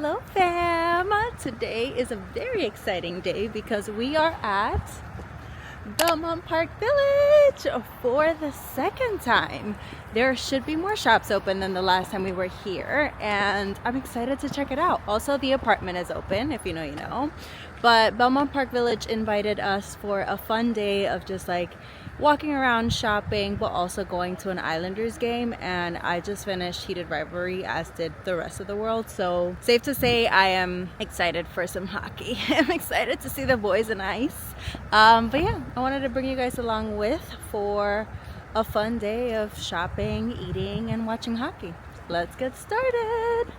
Hello fam! Today is a very exciting day because we are at Belmont Park Village for the second time. There should be more shops open than the last time we were here, and I'm excited to check it out. Also, the apartment is open, if you know, you know. But Belmont Park Village invited us for a fun day of just like walking around shopping, but also going to an Islanders game. And I just finished Heated Rivalry, as did the rest of the world. So safe to say I am excited for some hockey. I'm excited to see the boys in ice. But yeah, I wanted to bring you guys along for a fun day of shopping, eating, and watching hockey. Let's get started.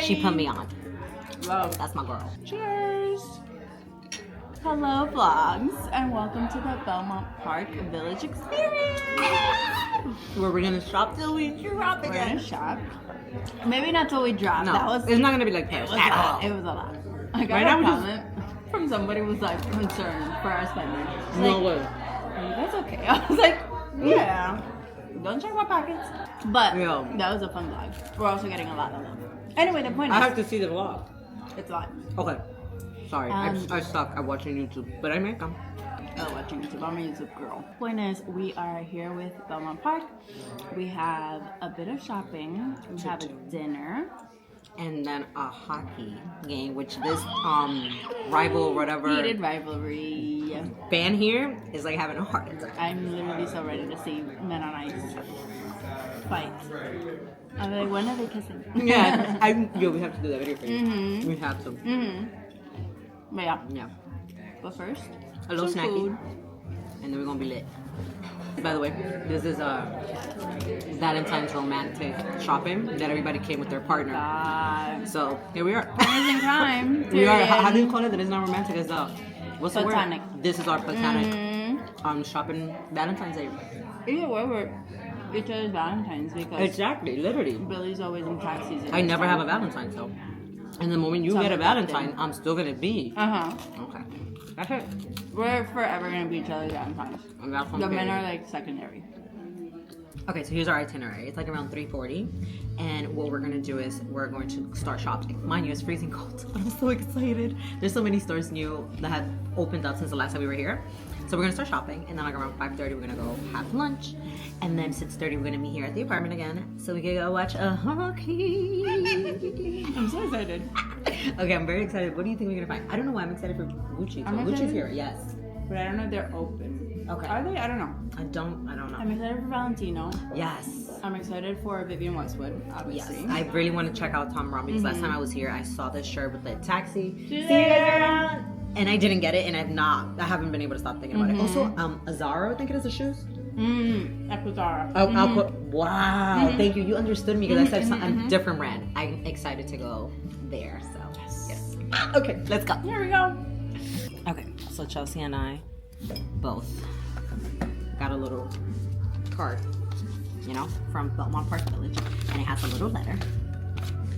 She put me on. Love. That's my girl. Cheers! Hello vlogs, and welcome to the Belmont Park Village experience! Where we're gonna shop till we drop We're again. gonna shop. Maybe not till we drop. No, That was, it's not gonna be like Paris it was at a all. lot. It was a lot. I got Right a now we just- comment from somebody who was like concerned for our spending. She's No like, way. are you guys okay? I was like, yeah. Don't check my pockets. But Yeah. that was a fun vlog. We're also getting a lot of love. Anyway, the point I is, have to see the vlog. it's a lot. Okay. Sorry, I suck at watching YouTube, but I make them. Oh, watching YouTube. I'm a YouTube girl. Point is, we are here with Belmont Park. We have a bit of shopping. We have a dinner. And then a hockey game, which this rival whatever Heated rivalry. fan here is like having a heart attack. I'm literally so ready to see men on ice fight. I'm like, when are they kissing? Yeah, we have to do that video for you. Mm-hmm. We have to. Mm-hmm. But yeah. Yeah. But first, A little some snacky. food. And then we're gonna be lit. By the way, this is Galentine's romantic shopping that everybody came with their partner. God. So here we are. Partners in crime. We are. period. How do you call it? That is not romantic. It's what's Platonic. the word? This is our platonic Mm-hmm. shopping Valentine's Day. Either way, we're each other's Valentine's because Exactly, literally. Billy's always in tax season. I never have a Valentine, so. And the moment you So get a I'm adopted. Valentine, I'm still gonna be. Okay. That's it. We're forever gonna be each other's Valentines. And that's The men are like secondary. Okay, so here's our itinerary. It's like around 3:40, and what we're gonna do is we're going to start shopping. Mind you, it's freezing cold, but I'm so excited. There's so many stores new that have opened up since the last time we were here. So we're gonna start shopping, and then like around 5:30 we're gonna go have lunch, and then 6:30 we're gonna meet here at the apartment again, so we can go watch a hockey. I'm so excited. Okay, I'm very excited. What do you think we're gonna find? I don't know why I'm excited for Gucci. So I'm Gucci's excited. here, yes. But I don't know if they're open. Okay. Are they? I don't know. I don't know. I'm excited for Valentino. Yes. I'm excited for Vivian Westwood, Yes, obviously. I really want to check out Tom Brown because last time I was here, I saw this shirt with the taxi. See you See you guys around. And I didn't get it, and I haven't been able to stop thinking about it. Also, Azara, I think it is the shoes. Equitara. I'll put, wow, thank you. You understood me because I said a different brand. I'm excited to go there, so yes. Okay, let's go. Here we go. Okay, so Chelsea and I both got a little card, from Belmont Park Village, and it has a little letter,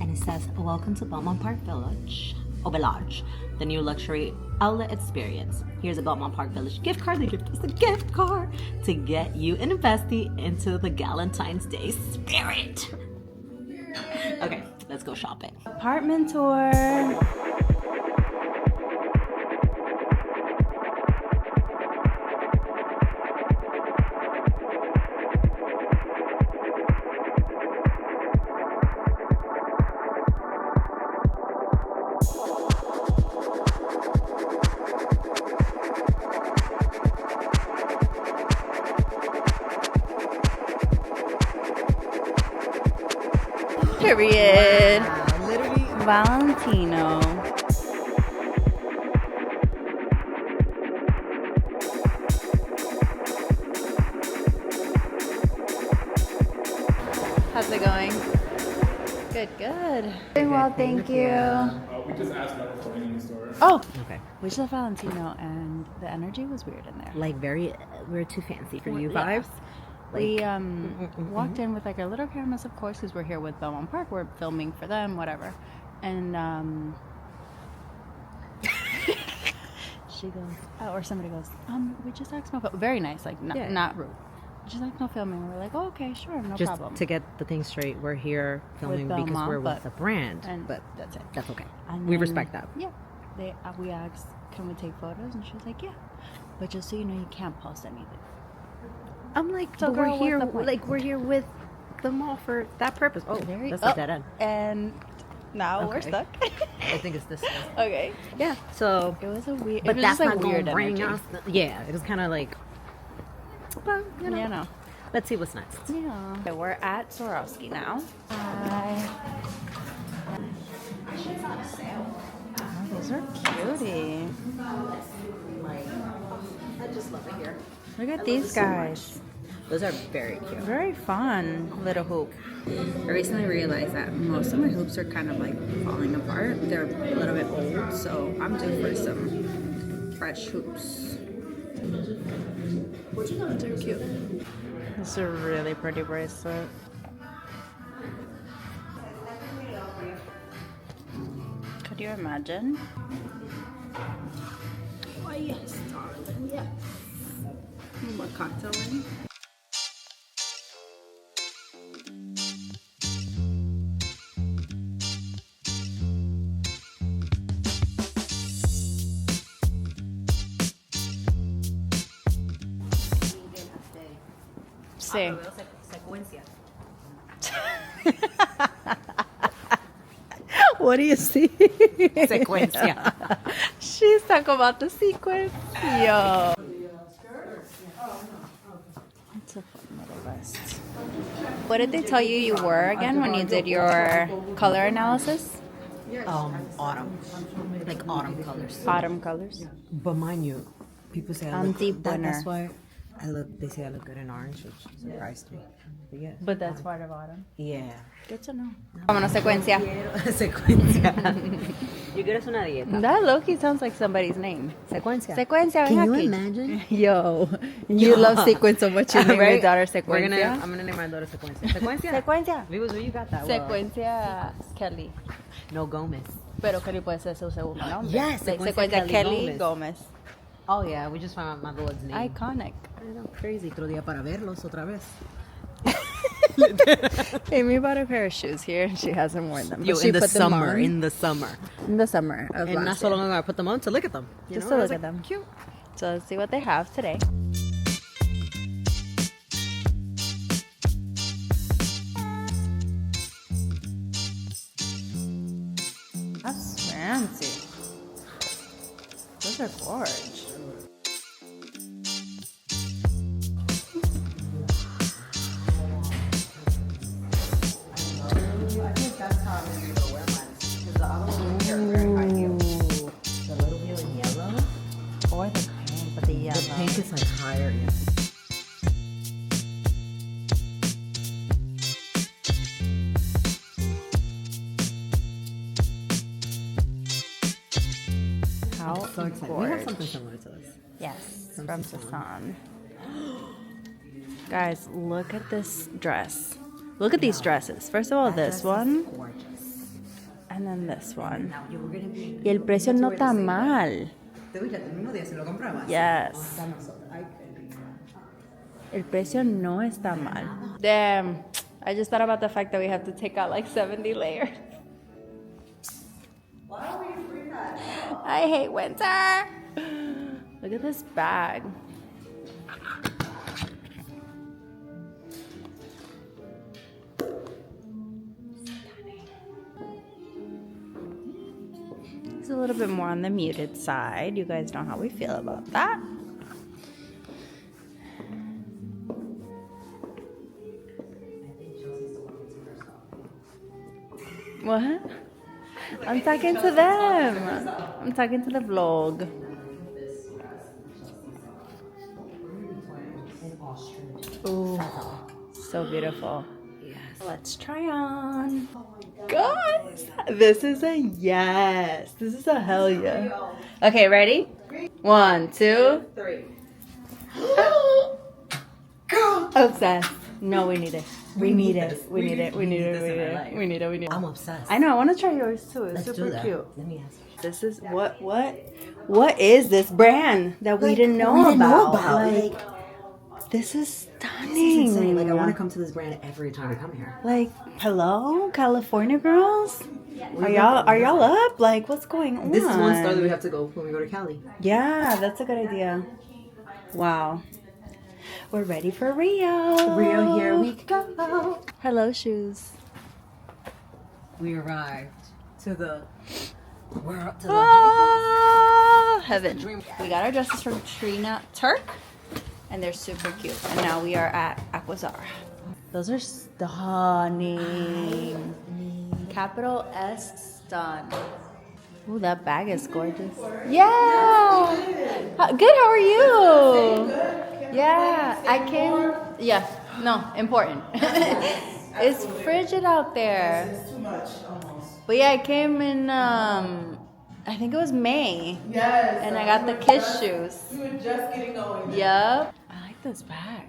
and it says, "Welcome to Belmont Park Village, Village, the new luxury outlet experience. Here's a Belmont Park Village gift card. They gifted us a gift card to get you and bestie into the Galentine's Day spirit." Okay, let's go shopping. Apartment tour. Period. Wow, literally. Valentino. How's it going? Good, good. Doing well, thank you. We just asked about what's going in the store. Oh, Okay. we just left Valentino, and the energy was weird in there. Like we're too fancy for you Yeah. vibes. We walked in with like our little cameras, of course, because we're here with Belmont Park. We're filming for them, whatever. And she goes, or somebody goes, we just asked no film. Very nice, like not rude. Just like no filming. And we're like, oh, okay, sure, no Just problem. to get the thing straight, we're here filming because Belmont, we're with the brand, and but that's it. that's okay. And We then- respect that. Yeah. We asked, can we take photos? And she was like, yeah. But just so you know, you can't post anything. I'm like, So but girl, we're what's here, the point? like we're here with the mall for that purpose. Oh, that's a dead end. And now we're Okay. stuck. I think it's this one. Okay. Yeah. So, It was a weird. but it was that's just like not going weird to bring energy. us. Yeah, it was kind of like, well, you know, You know. let's see what's next. Yeah. Okay, we're at Swarovski now. Hi. Oh, those are cutie. I just love it here. Look at these guys. Those are very cute. Very fun little hoop. I recently realized that most of my hoops are kind of like falling apart. They're a little bit old, so I'm due for some fresh hoops. They're cute. This is a really pretty bracelet. Could you imagine? Oh yes, darling, yes. More cocktailing. Sí. What do you see? Secuencia. She's talking about the sequence. Yo. It's a fun little vest. What did they tell you you were again when you did your color analysis? Autumn. Like autumn colors. Autumn colors. But mind you, people say I I'm look, deep winter. That's why they say I look good in orange, which surprised me. But yeah. But that's part of autumn. Yeah. Good to know. Vámonos, secuencia. Secuencia. You quieres una dieta. That low-key sounds like somebody's name. Secuencia. Secuencia, ven Can you aquí. imagine? Yo, you love sequence so much. You name your daughter Sequencia. I'm gonna name my daughter Secuencia. Secuencia. Sequencia. Vivos, where you got that? Well, Sequencia Kelly. no Gomez. Pero Kelly puede ser su segundo nombre. Yes, Like Sequencia Sequencia Kelly Kelly Gomez. Oh yeah, we just found out my Lord's name. Iconic. I know, crazy. Otro día para verlos otra vez. Amy bought a pair of shoes here and she hasn't worn them. Yo, But she in the put them summer, on in the summer. in the summer of And not last so year. long ago, I put them on to look at them. You Just know? to I was look at like, them. Cute. So let's see what they have today. That's fancy. Those are gorge. The little bit in yellow. Or the pink, but the yellow. The pink is like higher. Yeah. How So excited. We have something similar to this. Yes, From from Sasan. Sasan. Guys, look at this dress. Look at these dresses. First of all, this one, Gorgeous. and then this one. Now you were gonna be. Y el precio no está mal. Te voy a el mismo día se lo comprabas. Yes. El precio no está mal. Damn. I just thought about the fact that we have to take out like 70 layers. I hate winter. Look at this bag. It's a little bit more on the muted side. You guys know how we feel about that. What? I'm talking to them. I'm talking to the vlog. Ooh, so beautiful. Yes. Let's try on. Guys, this is a yes. This is a hell yeah. Okay, ready? 1, 2, 3. obsessed. No, we need it. We need it. We need it. We need it. We need it. We need it. I'm obsessed. I know. I want to try yours too. It's Let's super do that. cute. Let me ask. This is what is this brand that we didn't know about? Like, this is stunning. This is insane. Like, I want to come to this brand every time I come here. Like, hello, California girls. Are y'all up? Like, what's going on? This is one store that we have to go when we go to Cali. Yeah, that's a good idea. Wow. We're ready for Rio. Rio, here we go. Hello, shoes. We arrived to the world. To the Heaven. We got our dresses from Trina Turk, and they're super cute. And now we are at Aquazara. Those are stunning. Capital S stun. Ooh, that bag is gorgeous. Yeah. Good. How are you? Yeah, I came. Yeah, no, important. It's frigid out there. It's too much almost. But yeah, I came in. I think it was May. Yes. And I got the kids shoes. We were just getting going. Yep. I like this bag.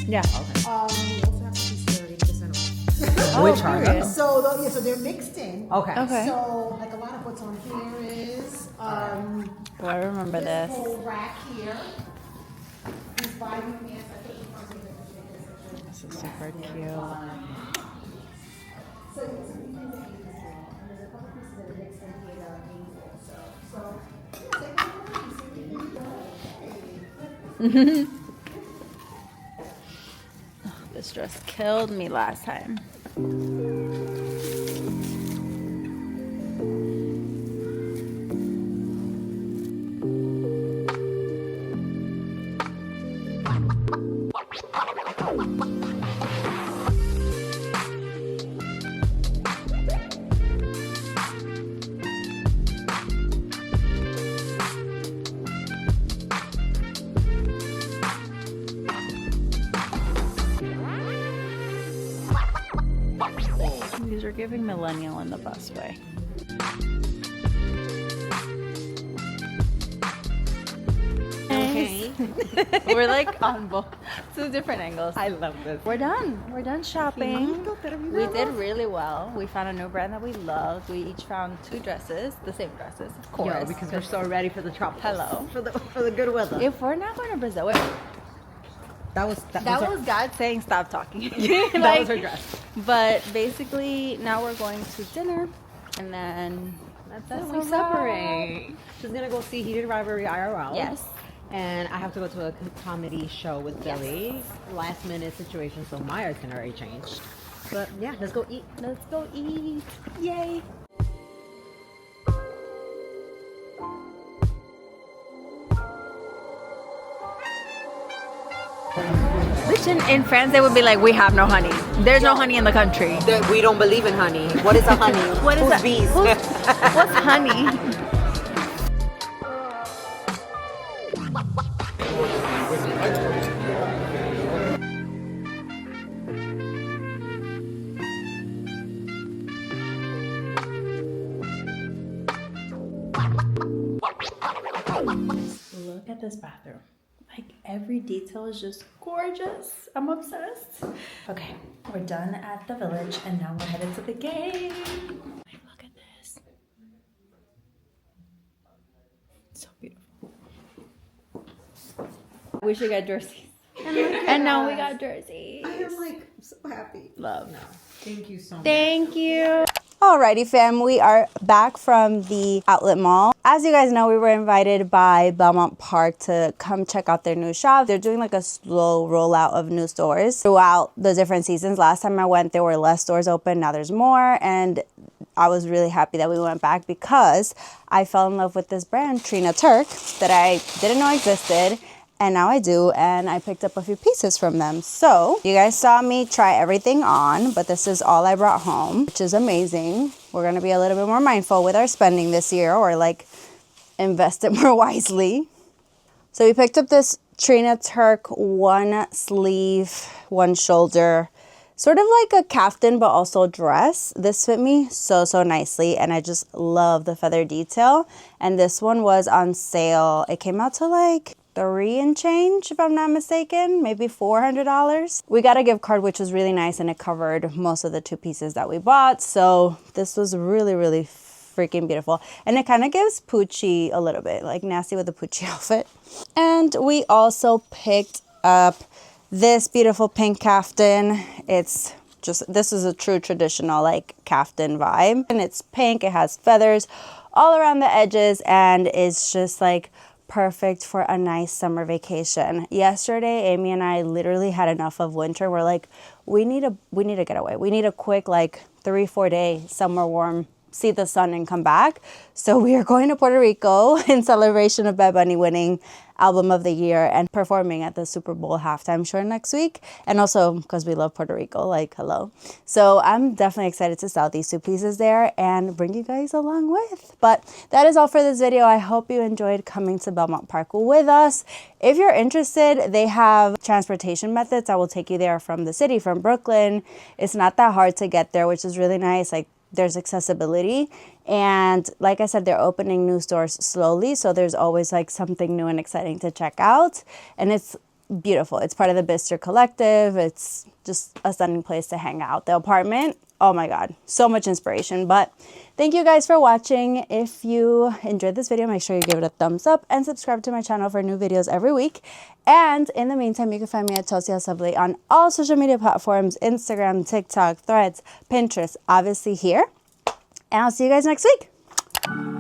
Yeah. We also have to be 30% off. Which are period. So, so they're mixed in. Okay. Okay. So, like a lot of what's on here is Oh, I remember this. whole rack here. These volume pants. I think This is super cute. so it's a few things that you can draw. And there's a couple pieces that are mixed in here that are made also. So, yeah, take a look and see. This dress killed me last time. These are giving millennial in the best way. Okay. We're like on both 2 different angles. I love this. We're done. We're done shopping. We did really well. We found a new brand that we loved. We each found 2 dresses, the same dresses, of course. Yo, because we're so ready for the tropics. Hello. For the good weather. If we're not going to Brazil, wait, that was God saying stop talking. that was her dress. But basically, now we're going to dinner, and then Then we separate. She's gonna go see Heated Rivalry IRL. Yes. And I have to go to a comedy show with Billy. Last minute situation, so my itinerary changed. But yeah, let's go eat. Let's go eat. Yay. Which in France they would be like, we have no honey. There's no honey in the country. That we don't believe in honey. What is a honey? What is Who's that? bees? What's honey? Look at this bathroom. Like every detail is just gorgeous. I'm obsessed. Okay, we're done at the village and now we're headed to the game. Like, look at this. So beautiful. We should get jerseys. And now we got jerseys. I'm like so happy. Love. Thank you so much. Thank you. Alrighty fam, we are back from the outlet mall. As you guys know, we were invited by Belmont Park to come check out their new shop. They're doing like a slow rollout of new stores throughout the different seasons. Last time I went, there were less stores open, now there's more, and I was really happy that we went back because I fell in love with this brand, Trina Turk, that I didn't know existed. And now I do, and I picked up a few pieces from them. So you guys saw me try everything on, but this is all I brought home, which is amazing. We're gonna be a little bit more mindful with our spending this year, or like invest it more wisely. So we picked up this Trina Turk one sleeve, one shoulder, sort of like a caftan, but also dress. This fit me so nicely, and I just love the feather detail. And this one was on sale. It came out to like $3 and change, if I'm not mistaken, maybe $400. We got a gift card, which was really nice, and it covered most of the 2 pieces that we bought. So this was really freaking beautiful. And it kind of gives Poochie a little bit, like nasty with the Poochie outfit. And we also picked up this beautiful pink caftan. It's just, this is a true traditional like caftan vibe. And it's pink, it has feathers all around the edges, and it's just like perfect for a nice summer vacation. Yesterday, Amy and I literally had enough of winter. We're like, we need a getaway. We need a quick like 3-4 day somewhere warm, see the sun and come back. So we are going to Puerto Rico in celebration of Bad Bunny winning Album of the Year and performing at the Super Bowl halftime show next week. And also because we love Puerto Rico, like hello. So I'm definitely excited to sell these 2 pieces there and bring you guys along with. But that is all for this video. I hope you enjoyed coming to Belmont Park with us. If you're interested, they have transportation methods that will take you there from the city, from Brooklyn. It's not that hard to get there, which is really nice. Like, there's accessibility, and like I said, they're opening new stores slowly, so there's always like something new and exciting to check out, and it's beautiful. It's part of the Bicester Collective. It's just a stunning place to hang out. The apartment, oh my god, so much inspiration. But thank you guys for watching. If you enjoyed this video, make sure you give it a thumbs up and subscribe to my channel for new videos every week. And in the meantime, you can find me at Chelsea Assembly on all social media platforms: Instagram, TikTok, Threads, Pinterest, obviously here. And I'll see you guys next week.